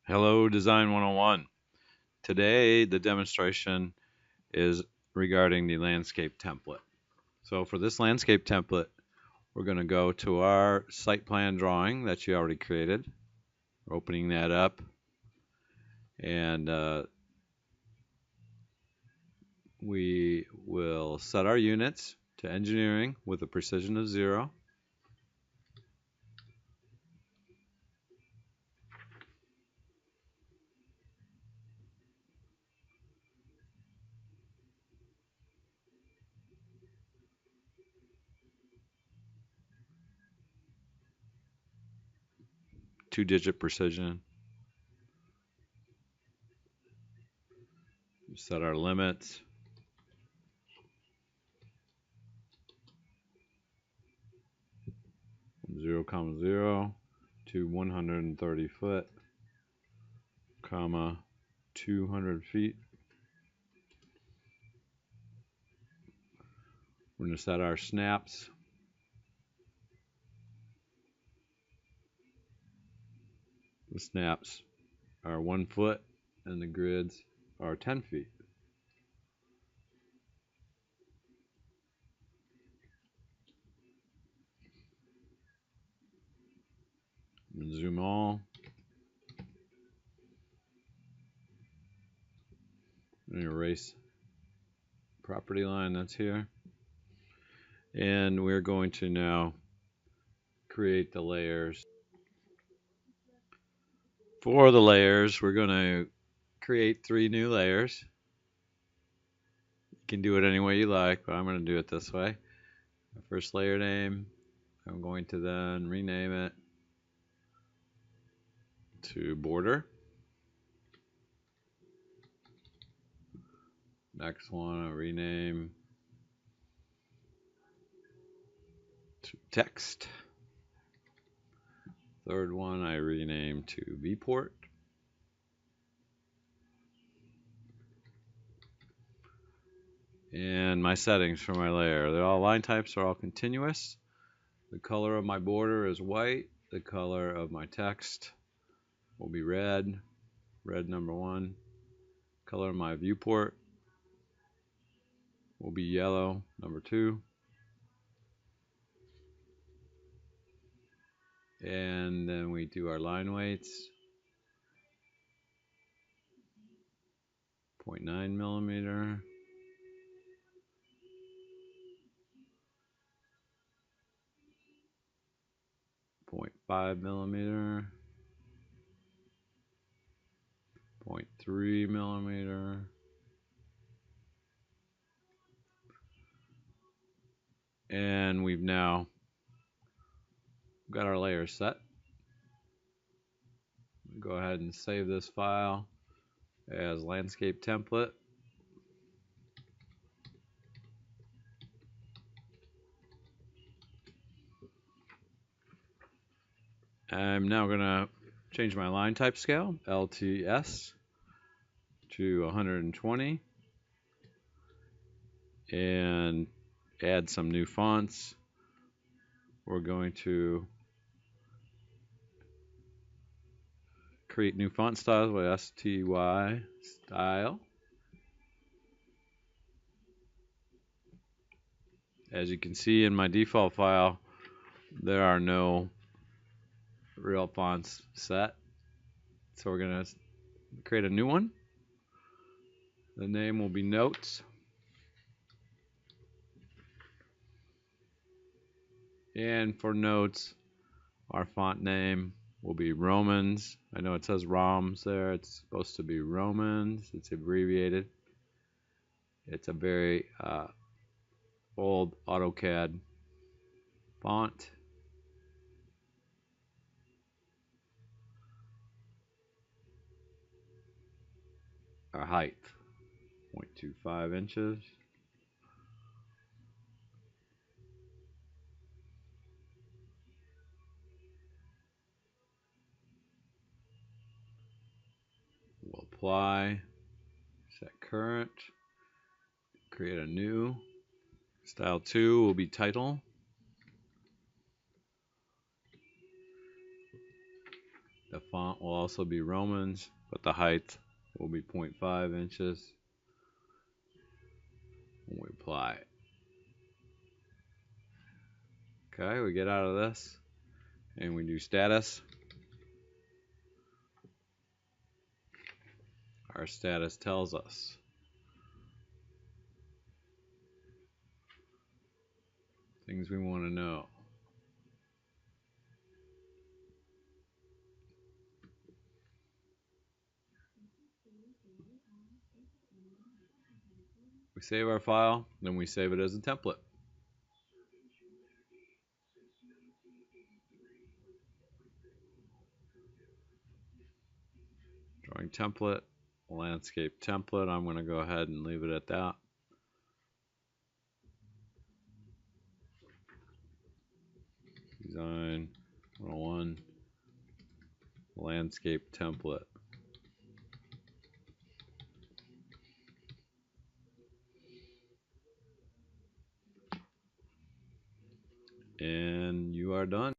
Hello, Design 101. Today, the demonstration is regarding the landscape template. So for this landscape template, we're going to go to our site plan drawing that you already created. We're opening that up, and we will set our units to engineering with a precision of 0. Two-digit precision. Set our limits. From 0, 0 to 130 foot, comma 200 feet. We're going to set our snaps. The snaps are 1 foot and the grids are 10 feet. Zoom all. And erase property line that's here. And we're going to now create the layers. For the layers, we're going to create 3 new layers. You can do it any way you like, but I'm going to do it this way. The first layer name, I'm going to then rename it to border. Next one, I'll rename to text. Third one, I rename to viewport. And my settings for my layer, line types are all continuous. The color of my border is white. The color of my text will be red, number 1. Color of my viewport will be yellow, number 2. And then we do our line weights, 0.9 millimeter, 0.5 millimeter, 0.3 millimeter, and we've now got our layer set. Go ahead and save this file as landscape template. I'm now going to change my line type scale, LTS, to 120, and add some new fonts. We're going to create new font styles with STY style. As you can see in my default file, there are no real fonts set. So we're going to create a new one. The name will be Notes. And for Notes, our font name will be Romans. I know it says ROMs there. It's supposed to be Romans. It's abbreviated. It's a very old AutoCAD font. Our height, 0.25 inches. We'll apply, set current, create a new. Style 2 will be title. The font will also be Romans, but the height will be 0.5 inches when we apply it. Okay, we get out of this and we do status. Our status tells us things we want to know. We save our file, then we save it as a template. Drawing template, landscape template. I'm going to go ahead and leave it at that. Design 101, landscape template. And you are done.